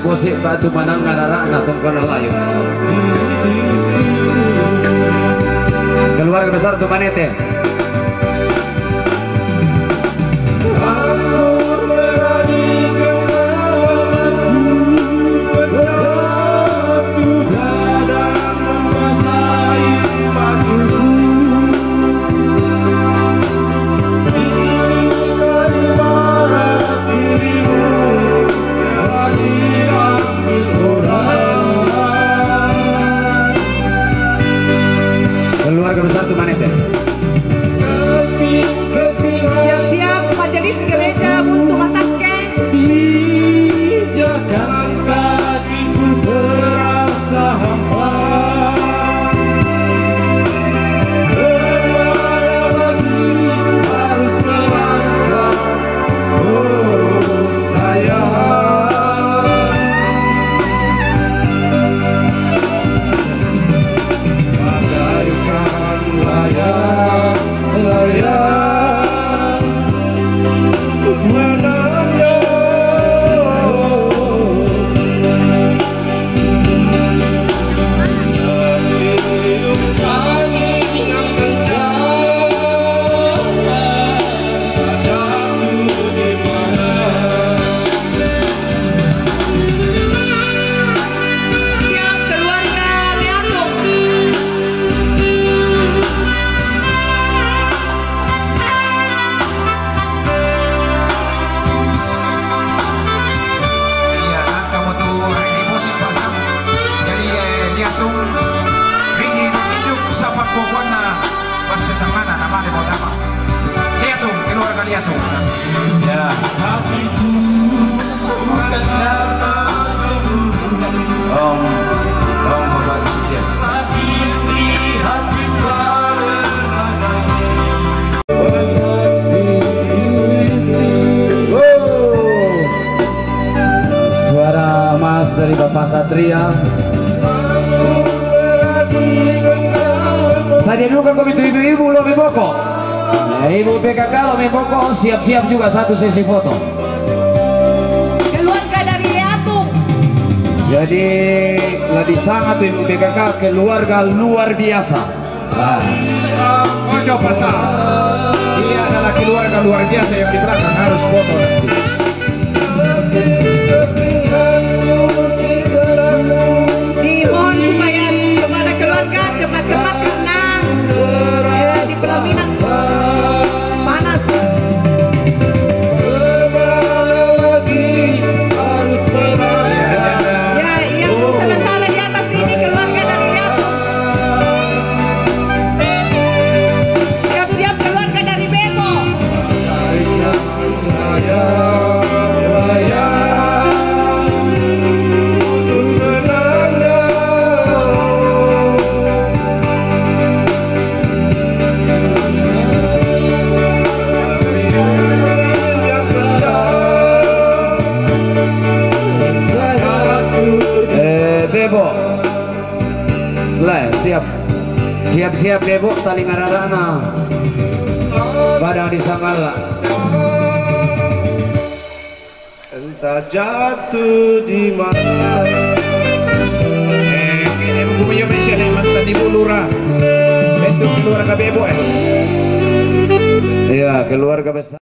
posik batu manang ngarara natung kono layu. Keluarga besar Tumanete. Keluarga besar Tumanete. Siap-siap majelis gereja untuk masaknya. Di Jakarta ku terasa hampa. Kemana lagi harus melangkah, oh sayang. Bagaikan layang-layang menanda meniup angin yang kencang, padaku di mana. Siap keluarga Liatung. Iya, kamu tuh ini musik pasang. Jadi Liatung ringi hidup sahabat pokoknya bersetang mana nama di bawah nama. Liatung, keluarga Liatung. Ya. Hatiku akan datang sebelum Om Bapak Sijen. sakiti hati karena Suara Mas dari Bapak Satria. Saya dulu kan komite ibu-ibu lo Meboko. Ibu PKK lo Meboko siap-siap juga satu sesi foto. Keluarga dari Liatung. Jadi lebih sangat ibu PKK keluarga luar biasa. Ojo pasang. Dia adalah keluarga luar biasa yang di belakang harus foto nanti. Dimohon supaya kepada keluarga cepat-cepat karena di pelaminan panas. Ya, yang sementara di atas ini keluarga dari Liatung. Siap-siap keluarga dari Bebo. Bebo. Lah, siap Bebo tali ngararana. Badang disangala. Entah jatuh di mana. Ini buku yang Malaysia nih mantan ibu lurah. Itu keluarga Bebo. Iya, keluarga besar.